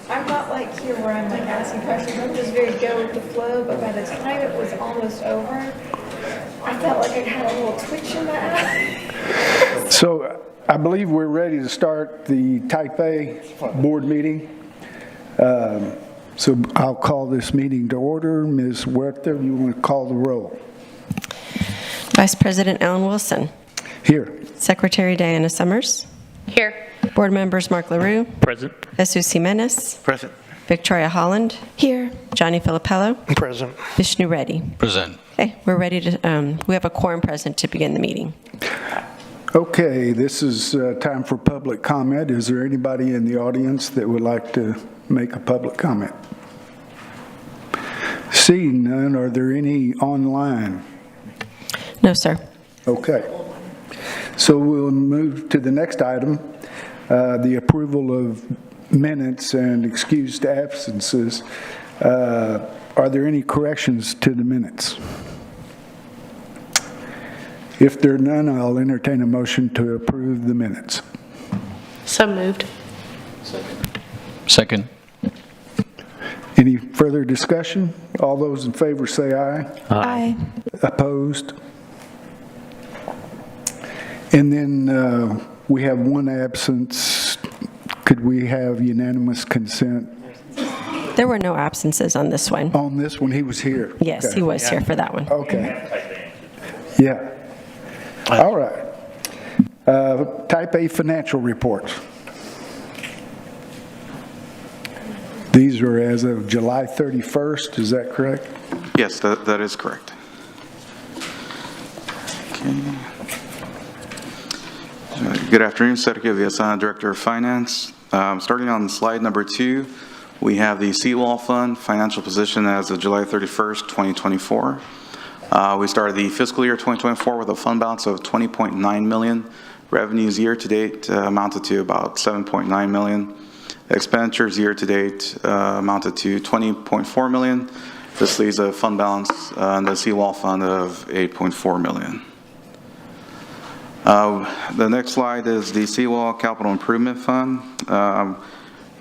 I'm not like here where I'm like asking questions. I'm just very go with the flow. But by the time it was almost over, I felt like I had a little twitch in my eye. So I believe we're ready to start the Type A board meeting. So I'll call this meeting to order. Ms. Werther, you want to call the roll? Vice President Alan Wilson. Here. Secretary Diana Summers. Here. Board members Mark LaRue. Present. Jesus Jimenez. Present. Victoria Holland. Here. Johnny Filippello. Present. Vishnu Reddy. Present. Okay, we're ready to, we have a quorum present to begin the meeting. Okay, this is time for public comment. Is there anybody in the audience that would like to make a public comment? Seeing none, are there any online? No, sir. Okay. So we'll move to the next item, the approval of minutes and excused absences. Are there any corrections to the minutes? If there are none, I'll entertain a motion to approve the minutes. So moved. Second. Any further discussion? All those in favor say aye. Aye. Opposed? And then we have one absence. Could we have unanimous consent? There were no absences on this one. On this one, he was here. Yes, Okay. he was here for that one. Okay. Yeah. All right. Type A financial reports. These are as of July 31st, is that correct? Yes, that is correct. Okay. Good afternoon, Secretary of the Assigned Director of Finance. Starting on slide number 2, we have the Seawall Fund financial position as of July 31st, 2024. We started the fiscal year 2024 with a fund balance of $20.9 million. Revenues year-to-date amounted to about $7.9 million. Expenditures year-to-date amounted to $20.4 million. This leaves a fund balance on the Seawall Fund of $8.4 million. The next slide is the Seawall Capital Improvement Fund.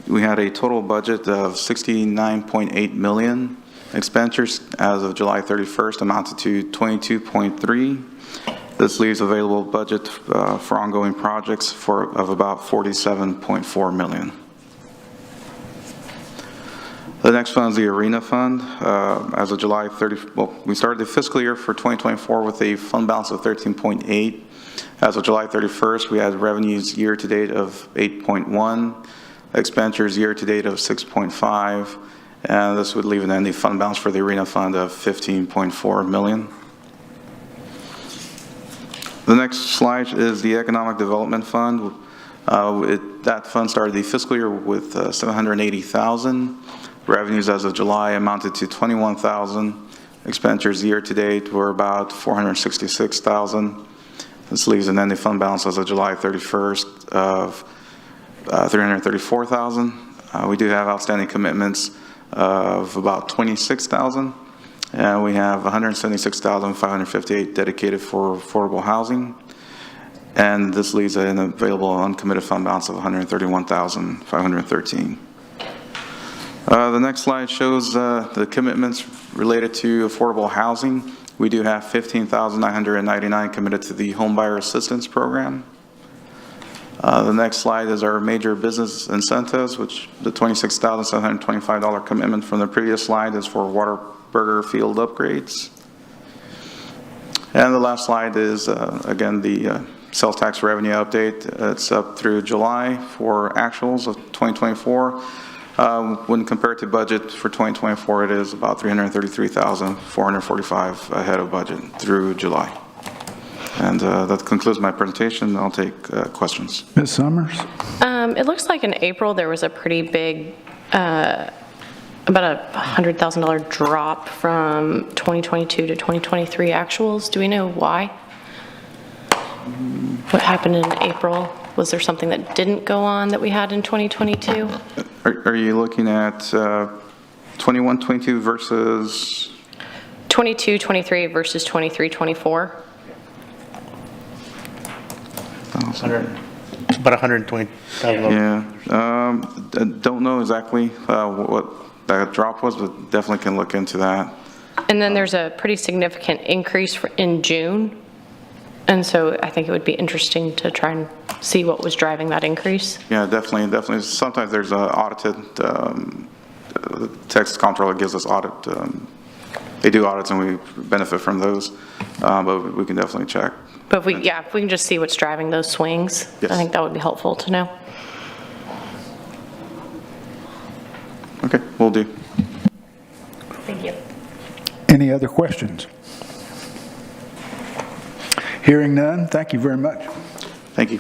We had a total budget of $69.8 million. Expenditures as of July 31st amounted to $22.3. This leaves available budget for ongoing projects of about $47.4 million. The next fund is the Arena Fund. As of July 30th, well, we started the fiscal year for 2024 with a fund balance of $13.8. As of July 31st, we had revenues year-to-date of $8.1, expenditures year-to-date of $6.5, and this would leave an ending fund balance for the Arena Fund of $15.4 million. The next slide is the Economic Development Fund. That fund started the fiscal year with $780,000. Revenues as of July amounted to $21,000. Expenditures year-to-date were about $466,000. This leaves an ending fund balance as of July 31st of $334,000. We do have outstanding commitments of about $26,000, and we have $176,558 dedicated for affordable housing. And this leaves an available uncommitted fund balance of $131,513. The next slide shows the commitments related to affordable housing. We do have $15,999 committed to the Homebuyer Assistance Program. The next slide is our major business incentives, which the $26,725 commitment from the previous slide is for Waterburger field upgrades. And the last slide is, again, the sales tax revenue update. It's up through July for actuals of 2024. When compared to budget for 2024, it is about $333,445 ahead of budget through July. And that concludes my presentation. I'll take questions. Ms. Summers? It looks like in April there was a pretty big, about a $100,000 drop from 2022 to 2023 actuals. Do we know why? What happened in April? Was there something that didn't go on that we had in 2022? Are you looking at 21, 22 versus? 22, 23 versus 23, 24? About 120,000. Yeah, don't know exactly what that drop was, but definitely can look into that. And then there's a pretty significant increase in June. And so I think it would be interesting to try and see what was driving that increase. Yeah, definitely. Sometimes there's audited, Texas Comptroller gives us audit. They do audits and we benefit from those, but we can definitely check. But if we can just see what's driving those swings, Yes. I think that would be helpful to know. Okay, will do. Thank you. Any other questions? Hearing none, thank you very much. Thank you.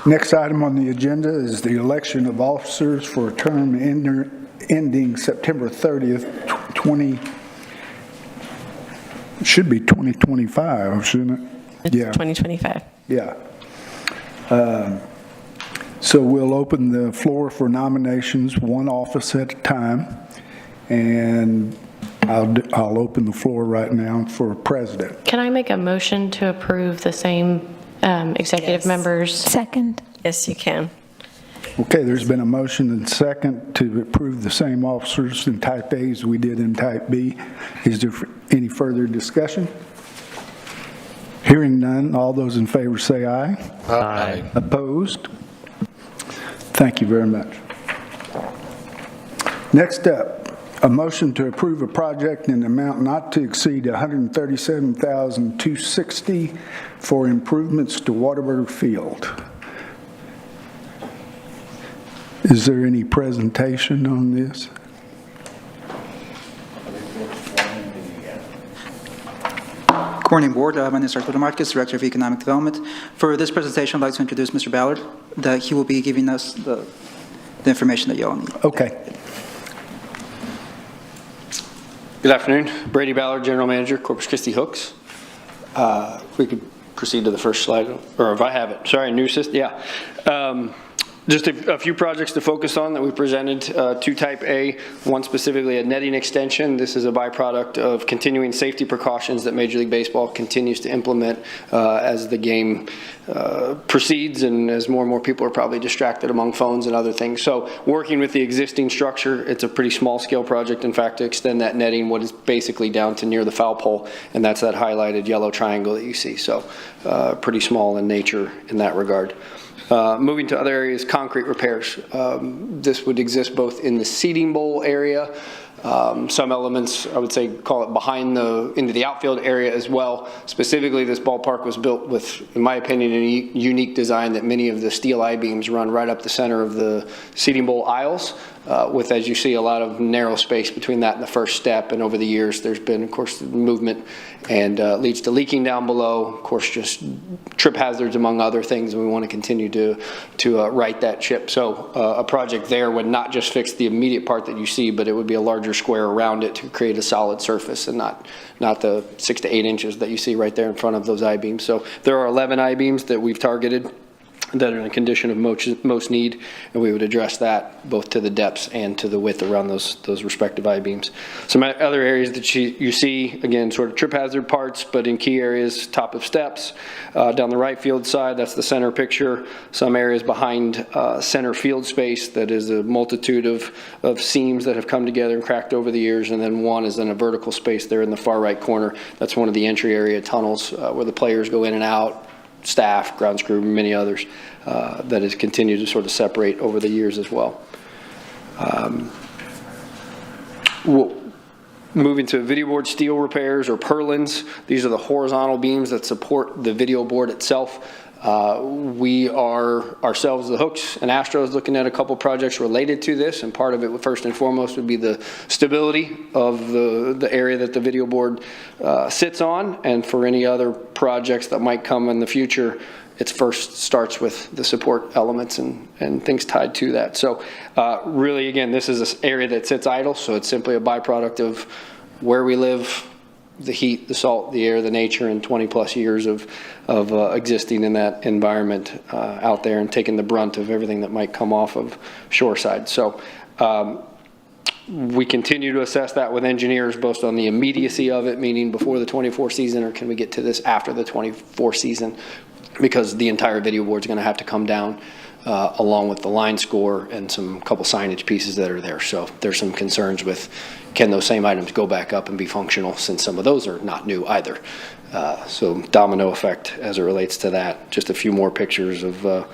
Next item on the agenda is the election of officers for a term ending September 30th, should be 2025, shouldn't it? It's Yeah. 2025. Yeah. So we'll open the floor for nominations, one office at a time, and I'll open the floor right now for president. Can I make a motion to approve the same executive Yes. members? Second. Yes, you can. Okay, there's been a motion and second to approve the same officers in type A as we did in type B. Is there any further discussion? Hearing none, all those in favor say aye. Aye. Opposed? Thank you very much. Next up, a motion to approve a project in an amount not to exceed $137,260 for improvements to Whataburger Field. Is there any presentation on this? Good morning, Board. My name is Arturo Marquez, Director of Economic Development. For this presentation, I'd like to introduce Mr. Ballard. He will be giving us the information that you all need. Okay. Good afternoon. Brady Ballard, General Manager, Corpus Christi Hooks. If we could proceed to the first slide, or if I have it. Sorry, new system. Yeah. Just a few projects to focus on that we presented to Type A, one specifically a netting extension. This is a byproduct of continuing safety precautions that Major League Baseball continues to implement as the game proceeds and as more and more people are probably distracted among phones and other things. So working with the existing structure, it's a pretty small scale project. In fact, to extend that netting, what is basically down to near the foul pole, and that's that highlighted yellow triangle that you see. So pretty small in nature in that regard. Moving to other areas, concrete repairs. This would exist both in the seating bowl area, some elements, I would say, call it behind into the outfield area as well. Specifically, this ballpark was built with, in my opinion, a unique design that many of the steel I-beams run right up the center of the seating bowl aisles, with, as you see, a lot of narrow space between that and the first step. And over the years, there's been, of course, movement and leads to leaking down below. Of course, just trip hazards among other things, and we want to continue to right that ship. So a project there would not just fix the immediate part that you see, but it would be a larger square around it to create a solid surface and not the 6 to 8 inches that you see right there in front of those I-beams. So there are 11 I-beams that we've targeted that are in a condition of most need, and we would address that both to the depths and to the width around those respective I-beams. Some other areas that you see, again, sort of trip hazard parts, but in key areas, top of steps, down the right field side, that's the center picture. Some areas behind center field space that is a multitude of seams that have come together and cracked over the years, and then one is in a vertical space there in the far right corner. That's one of the entry area tunnels where the players go in and out, staff, ground crew, many others, that has continued to sort of separate over the years as well. Moving to video board steel repairs or purlins, these are the horizontal beams that support the video board itself. We are ourselves, the Hooks and Astros, looking at a couple projects related to this, and part of it, first and foremost, would be the stability of the area that the video board sits on, and for any other projects that might come in the future, it first starts with the support elements and things tied to that. So really, again, this is an area that sits idle, so it's simply a byproduct of where we live, the heat, the salt, the air, the nature, and 20 plus years of existing in that environment out there and taking the brunt of everything that might come off of shoreside. So We continue to assess that with engineers based on the immediacy of it, meaning before the 24 season, or can we get to this after the 24 season? Because the entire video board's going to have to come down along with the line score and some couple signage pieces that are there. So there's some concerns with, can those same items go back up and be functional, since some of those are not new either. So domino effect as it relates to that. Just a few more pictures of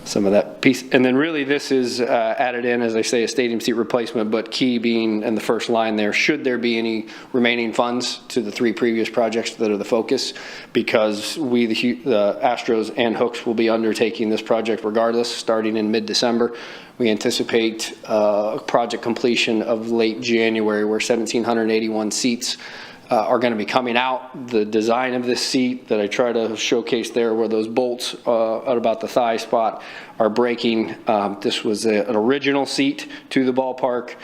some of that piece. And then really this is added in, as I say, a stadium seat replacement, but key being in the first line there, should there be any remaining funds to the 3 previous projects that are the focus, because we, the Astros and Hooks, will be undertaking this project regardless, starting in mid-December. We anticipate project completion of late January, where 1,781 seats are going to be coming out. The design of this seat that I try to showcase there, where those bolts at about the thigh spot are breaking. This was an original seat to the ballpark.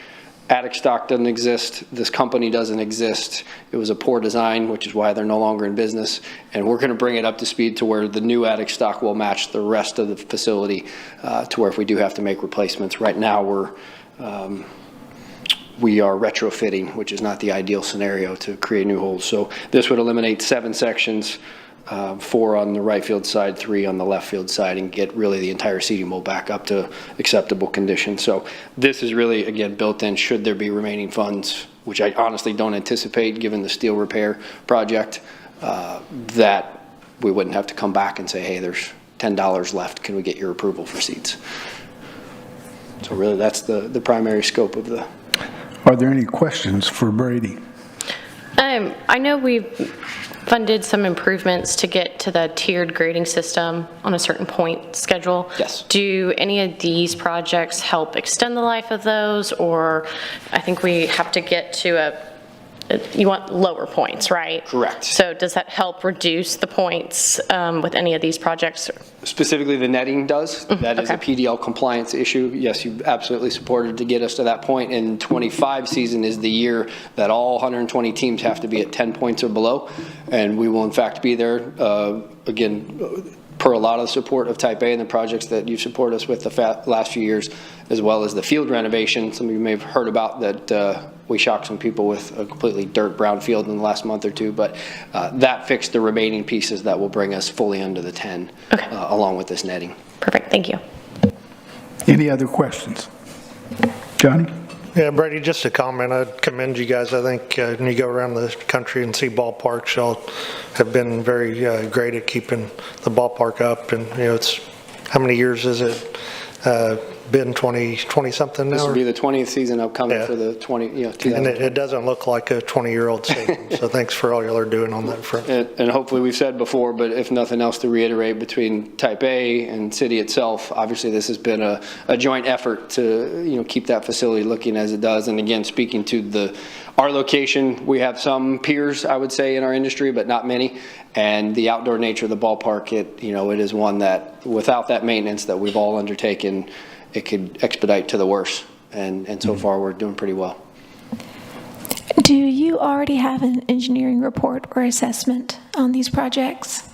Attic stock doesn't exist. This company doesn't exist. It was a poor design, which is why they're no longer in business. And we're going to bring it up to speed to where the new attic stock will match the rest of the facility, to where if we do have to make replacements. Right now we are retrofitting, which is not the ideal scenario to create new holes. So this would eliminate 7 sections, 4 on the right field side, 3 on the left field side, and get really the entire seating bowl back up to acceptable condition. So this is really, again, built in should there be remaining funds, which I honestly don't anticipate given the steel repair project, that we wouldn't have to come back and say, hey, there's $10 left. Can we get your approval for seats? So really that's the primary scope of the. Are there any questions for Brady? I know we've funded some improvements to get to the tiered grading system on a certain point schedule. Yes. Do any of these projects help extend the life of those, or I think we have to get to you want lower points, right? Correct. So does that help reduce the points with any of these projects? Specifically, the netting does. That is a Okay. PDL compliance issue. Yes, you absolutely supported to get us to that point. And 25 season is the year that all 120 teams have to be at 10 points or below. And we will in fact be there, again, per a lot of the support of Type A and the projects that you support us with the last few years, as well as the field renovation. Some of you may have heard about that. We shocked some people with a completely dirt brown field in the last month or two, but that fixed the remaining pieces that will bring us fully under the 10, Okay. Along with this netting. Perfect, thank you. Any other questions? Johnny? Yeah, Brady, just a comment. I commend you guys. I think when you go around the country and see ballparks, y'all have been very great at keeping the ballpark up. And, you know, it's, how many years is it been, 20-something now? This will be the 20th season upcoming Yeah. for the 20, And 2000. it doesn't look like a 20-year-old stadium. So thanks for all y'all are doing on that front. And hopefully we've said before, but if nothing else to reiterate, between Type A and city itself, obviously this has been a joint effort to, keep that facility looking as it does. And again, speaking to our location, we have some peers, I would say, in our industry, but not many. And the outdoor nature of the ballpark, it is one that without that maintenance that we've all undertaken, it could expedite to the worse. And so far we're doing pretty well. Do you already have an engineering report or assessment on these projects?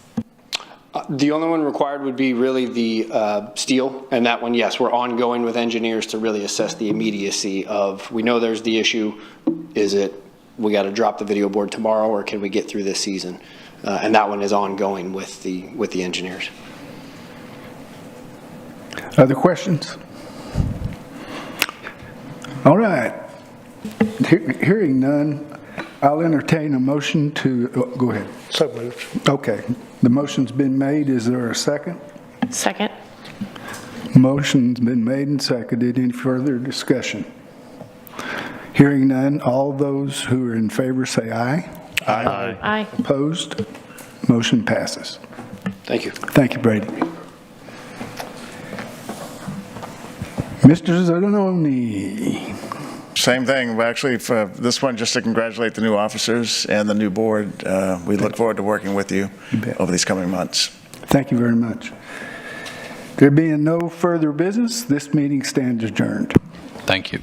The only one required would be really the steel, and that one, yes, we're ongoing with engineers to really assess the immediacy of, we know there's the issue, is it, we got to drop the video board tomorrow, or can we get through this season? And that one is ongoing with the engineers. Other questions? All right. Hearing none, I'll entertain a motion to, go ahead. So moved. Okay. The motion's been made. Is there a second? Second. Motion's been made and seconded. Any further discussion? Hearing none, all those who are in favor say aye. Aye. Opposed? Motion passes. Thank you. Thank you, Brady. Mr. Zanoni. Same thing, but actually for this one, just to congratulate the new officers and the new board. We look forward to working with you over these coming months. Thank you very much. There being no further business, this meeting stands adjourned. Thank you.